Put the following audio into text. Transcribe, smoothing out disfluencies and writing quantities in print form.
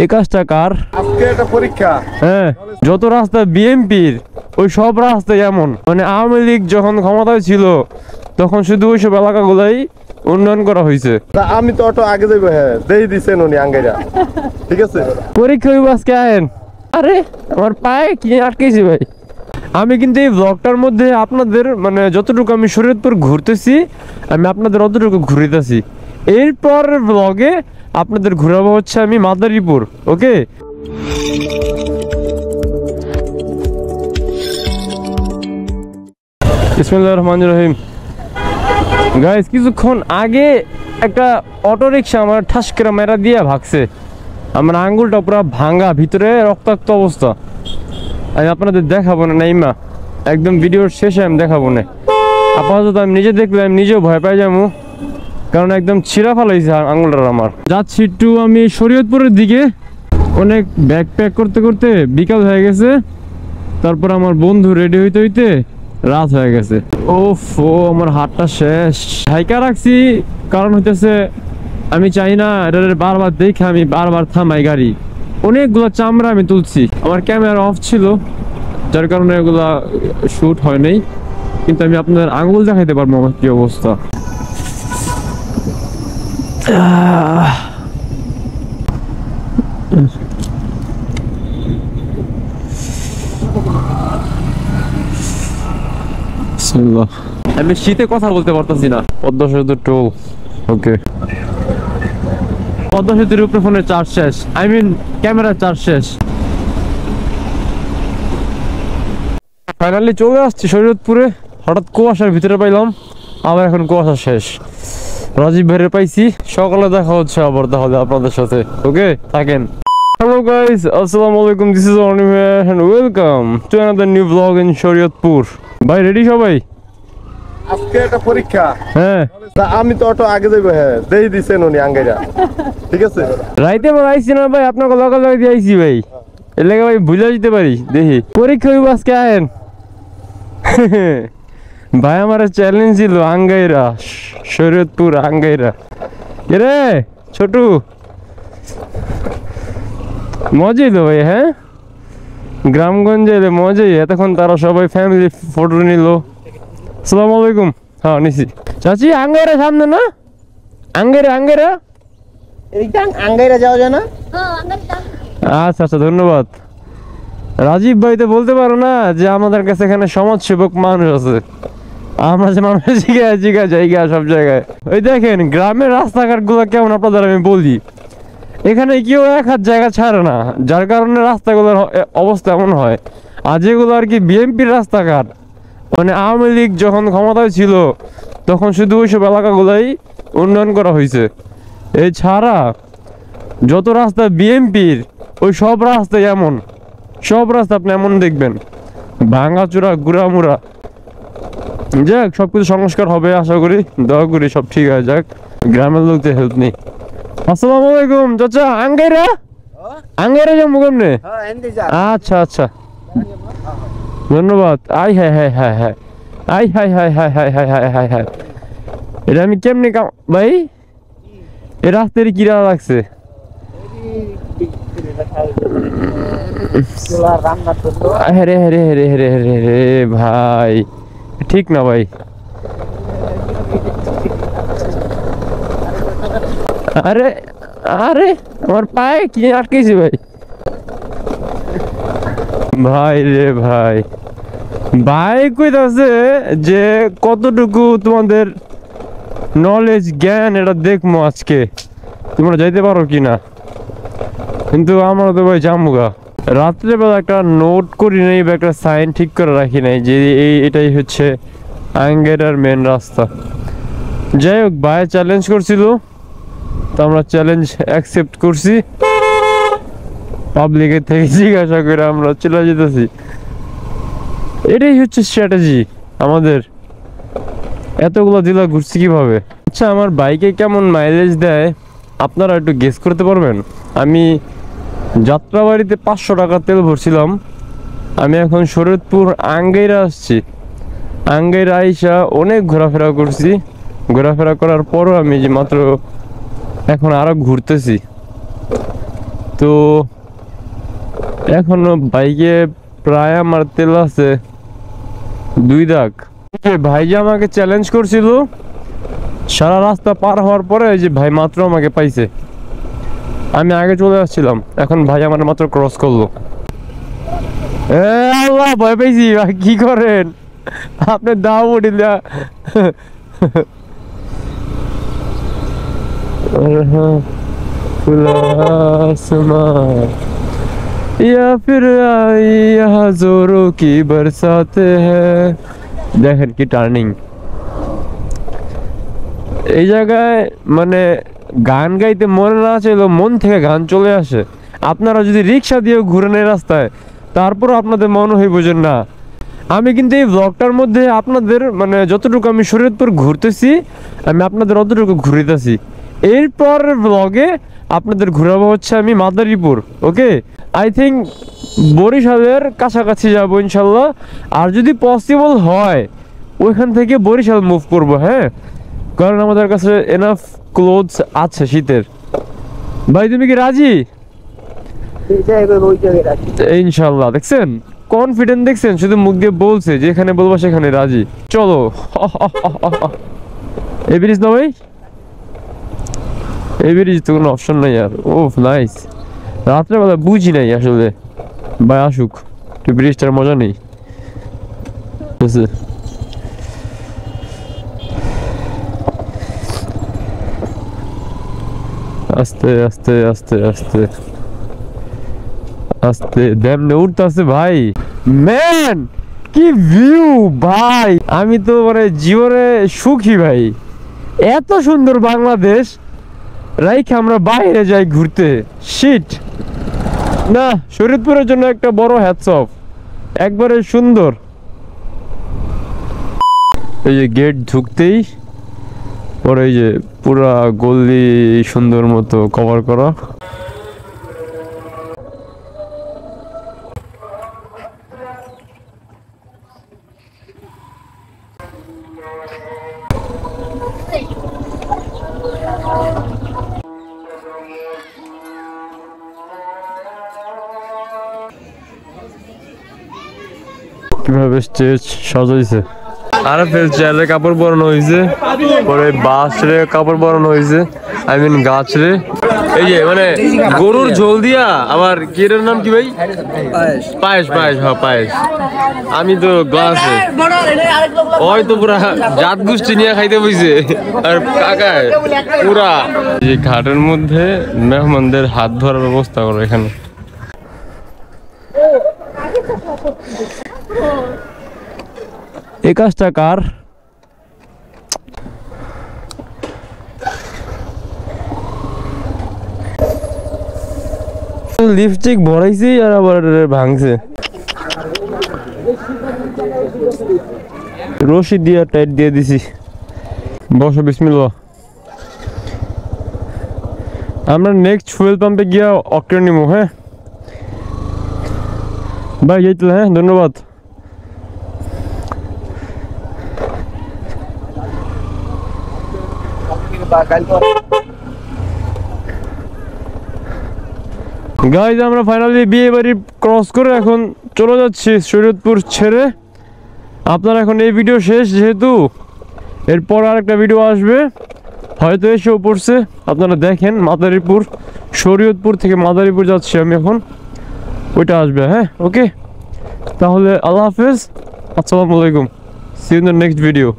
এই কাজটা কার? আজকে একটা পরীক্ষা। হ্যাঁ, যত রাস্তা বিএনপির ওই সব রাস্তায় এমন, মানে আওয়ামী লীগ যখন ক্ষমতায় ছিল তখন শুধু ওইসব এলাকাগুলাই উন্নয়ন করা হয়েছে। তা আমি তো অটো আগে যাইবো। হ্যাঁ, দেই দিছেন উনি আঙ্গাইরা। ঠিক আছে, পরীক্ষা হইব আজকে আয়েন। আরে আমার পায়ে কি আটকেছি ভাই। আমি কিন্তু এই ব্লগটার মধ্যে আপনাদের মানে যতটুকু আমি শরীয়তপুর ঘুরতেছি আমি আপনাদের অতটুকু ঘুরিতেছি। এরপর ব্লগে আপনাদের ঘুরাবো হচ্ছে আমি মাদারীপুর। ওকে, বিসমিল্লাহির রহমানির রহিম। গাইস, কিছুক্ষণ আগে একটা অটো রিক্সা আমার ঠাস করে মেরা দিয়ে ভাগছে। আমার আঙ্গুলটা পুরো ভাঙা, ভিতরে রক্তাক্ত অবস্থা। আমি আপনাদের দেখাবো না নাইমা, একদম ভিডিওর শেষে আমি দেখাবো না। আপাতত আমি নিজে দেখলে আমি নিজেও ভয় পাই যাবো, কারণ একদম ছিঁড়া ফেলাইছে আঙ্গুলটা আমার। যাচ্ছি একটু আমি শরীয়তপুরের দিকে। অনেক ব্যাগ প্যাক করতে করতে বিকাল হয়ে গেছে। তারপর আমার বন্ধু রেডি হইতে হইতে রাত হয়ে গেছে। ওফ, আমার হাতটা শেষ। হাইকা রাখছি কারণ হইতেছে আমি চাই না এটা বারবার দেখে আমি বারবার থামাই গাড়ি। অনেকগুলো চামড়া আমি তুলছি, আমার ক্যামেরা অফ ছিল যার কারণে এগুলা শুট হয় নাই, কিন্তু আমি আপনাদের আঙ্গুল দেখাইতে পারবো আমার কি অবস্থা। আমি শীতে কথা বলতে পারতেছি না। পদ্মা সেতু টোল। ওকে, পদ্মা সেতুর উপরে ফোনের চার্জ শেষ, আই মিন ক্যামেরার চার্জ শেষ। ফাইনালি চলে আসছি শরীয়তপুরে। হঠাৎ কুয়াশার ভিতরে পাইলাম, আবার এখন কুয়াশা শেষ। রাজীব ভাইয়ের পাইছি, সকালে দেখা হচ্ছে আবার তাহলে আপনাদের সাথে। ওকে, থাকেন। Hello guys, assalamu alaikum, this is Arnim here and welcome to another new vlog in Shariatpur. ভাই রেডি সবাই? আজকে একটা পরীক্ষা। হ্যাঁ, তা আমি তো অটো আগে যাইবো। হ্যাঁ, দেই দিছেন উনি আঙ্গাইরা। ঠিক আছে, রাইতে বড় আইছি না ভাই, আপনাকে লগে লগে দিয়ে আইছি ভাই। এর লাগে ভাই ভুলে যেতে পারি। দেখি পরীক্ষা হইব আজকে আয়েন। ভাই আমার চ্যালেঞ্জ ছিল আঙ্গাইরা, শরীয়তপুর আঙ্গাইরা। রে ছোটু, মজাই তো ভাই। হ্যাঁ, গ্রামগঞ্জে এলে মজাই। এতক্ষণ তারা সবাই ফ্যামিলি ফটো নিল। আসসালামু আলাইকুম। হ্যাঁ নিছি। চাচি আঙ্গাইরা সামনে না? আঙ্গাইরা আঙ্গাইরা আঙ্গাইরা যাওয়া যায় না? আচ্ছা আচ্ছা, ধন্যবাদ। রাজীব ভাই তো বলতে পারো না যে আমাদের কাছে এখানে সমাজসেবক মানুষ আছে। আমরা যে মানুষ জিগা জায়গা সব জায়গায়। ওই দেখেন গ্রামের রাস্তাঘাট গুলো কেমন আপনাদের আমি বলি। এখানে কেউ এক হাত জায়গা ছাড়ে না, যার কারণে রাস্তাগুলোর অবস্থা এমন হয়। আর যেগুলো আর কি বিএনপির রাস্তাঘাট, মানে আওয়ামী লীগ যখন ক্ষমতায় ছিল তখন শুধু ওইসব এলাকাগুলাই উন্নয়ন করা হয়েছে। এই ছাড়া যত রাস্তা বিএনপির ওই সব রাস্তায় এমন, সব রাস্তা আপনি এমন দেখবেন ভাঙাচোরা গুড়ামুড়া। যাক, সবকিছু সংস্কার হবে আশা করি, দোয়া করি সব ঠিক হয়ে যাক। গ্রামের লোকদের হেল্প নেই। আসসালামু আলাইকুম চাচা। আঙ্গাইরা আঙ্গাইরা যাবো কেমনে? আচ্ছা আচ্ছা, ধন্যবাদ। I high high high high, I high high high high high high high high. এটা আমি কেমনে ভাই, এ রাস্তায় কিরা লাগছে? হেরে হেরে হেরে হেরে হেরে হেরে ভাই, ঠিক না ভাই। আরে আরে আমার পায়ে কি আটকেছি ভাই। ভাই রে ভাই, ভাই কইতাছে যে কতটুকু তোমাদের নলেজ জ্ঞান এটা দেখবো আজকে, তোমরা যাইতে পারো কিনা। কিন্তু আমরা তো ভাই জামুগা। রাত্রেবেলা একটা নোট করি নাই বা একটা সাইন ঠিক করে রাখি নাই যে এটাই হচ্ছে আঙ্গাইরার মেন রাস্তা। যাই হোক, ভাই চ্যালেঞ্জ করছিল তো আমরা চ্যালেঞ্জ অ্যাকসেপ্ট করছি। পাবলিকের থেকে জিজ্ঞাসা করে আমরা চলে যেতেছি। এটাই হচ্ছে স্ট্র্যাটেজি আমাদের। এতগুলো জেলা ঘুরছি কিভাবে? আচ্ছা, আমার বাইকে কেমন মাইলেজ দেয় আপনারা একটু গেস করতে পারবেন? আমি যাত্রাবাড়িতে 500 টাকা তেল ভরছিলাম, আমি এখন শরীয়তপুর আঙ্গাইরা আসছি। আঙ্গাইরা আইসা অনেক ঘোরাফেরা করছি। ঘোরাফেরা করার পরও আমি যে মাত্র এখন আরো ঘুরতেছি। তো এখনো বাইকে প্রায় আমার তেল আছে 2 দাগ। ভাই যে আমাকে চ্যালেঞ্জ করছিল সারা রাস্তা পার হওয়ার পরে, এই যে ভাই মাত্র আমাকে পাইছে, আমি আগে চলে আসছিলাম, এখন ভাই আমার মাত্র ক্রস করলো। আল্লাহ, ভয় পাইছি। কি করেন আপনি? দাও উঠিলা। या फिर यहाँ जोरों की बरसाते हैं। দেখেন কি টার্নিং। এই জায়গায় মানে গান গাইতে মনে না চাইলেও মন থেকে গান চলে আসে। আপনারা যদি রিক্সা দিয়ে ঘুরেন এই রাস্তায়, তারপর আপনাদের মনে হয় বোঝেন না। আমি কিন্তু এই ব্লগটার মধ্যে আপনাদের মানে যতটুকু আমি শরীয়তপুর ঘুরতেছি, আমি আপনাদের অতটুকু ঘুরিতেছি। এরপর ব্লগে আপনাদের ঘুরাবো হচ্ছে আমি মাদারীপুর। ওকে, আই থিঙ্ক বরিশালের কাছাকাছি যাবো ইনশাল্লাহ। আর যদি পসিবল হয় ওইখান থেকে বরিশাল মুভ করবো। হ্যাঁ, কারণ আমাদের কাছে এনাফ ক্লোথস আছে শীতের। ভাই তুমি কি রাজি? ইনশাল্লাহ। দেখছেন কনফিডেন্ট, দেখছেন শুধু মুখ দিয়ে বলছে, যেখানে বলবো সেখানে রাজি। চলো। এই ব্রিজ না ভাই, এই ব্রিজ তো কোনো অপশন নাই আর। ও নাইস। রাত্রেবেলা বুঝি নাই আসলে ভাই আসুক, তো ব্রিজটার মজা নেই। আস্তে আস্তে আস্তে আস্তে আস্তে দেমনে উঠতেছে ভাই। ম্যান কি ভিউ ভাই, আমি তো মানে জীবনে সুখী ভাই। এত সুন্দর বাংলাদেশ রাইখে আমরা বাইরে যাই ঘুরতে। শিট না, শরীয়তপুরের জন্য একটা বড় হ্যাটস অফ, একবারে সুন্দর। এই যে গেট ঢুকতেই পরে এই যে পুরা গলি সুন্দর মতো কভার করা। কিভাবে স্টেজ সাজাইছে। আরে ফের চেয়ারে কাপড় পরানো হয়েছে, পরে বাঁশ রে কাপড় পরানো হয়েছে, আই মিন গাছ রে। এই যে মানে গরুর ঝোল দিয়া আবার কি এর নাম কি ভাই? পায়েস। পায়েস, হ্যাঁ পায়েস। আমি তো গ্লাসে ওই তো পুরা জাত গোষ্ঠী নিয়ে খাইতে বইছে। আর কাকায় পুরা এই ঘাটের মধ্যে মেহমানদের হাত ধরার ব্যবস্থা করো এখানে। এই কাজটা কার? লিপস্টিক ভরাইছি আর আবার ভাঙছে। রশি দিয়ে টাইট দিয়ে দিছি। বসো, বিসমিল্লাহ। আমরা নেক্সট ফুয়েল পাম্পে গিয়া অক্টেন নিবো। হ্যাঁ ভাই, যাইতে। হ্যাঁ, ধন্যবাদ। গাইজ আমরা ফাইনালি বিয়ে বাড়ি ক্রস করে এখন চলে যাচ্ছি শরীয়তপুর ছেড়ে। আপনার এখন এই ভিডিও শেষ, যেহেতু এরপর আরেকটা ভিডিও আসবে, হয়তো এসেও পড়ছে। আপনারা দেখেন মাদারীপুর, শরীয়তপুর থেকে মাদারীপুর যাচ্ছি আমি এখন, ওইটা আসবে। হ্যাঁ ওকে, তাহলে আল্লাহ হাফেজ, আসসালামু আলাইকুম, see you in the next video.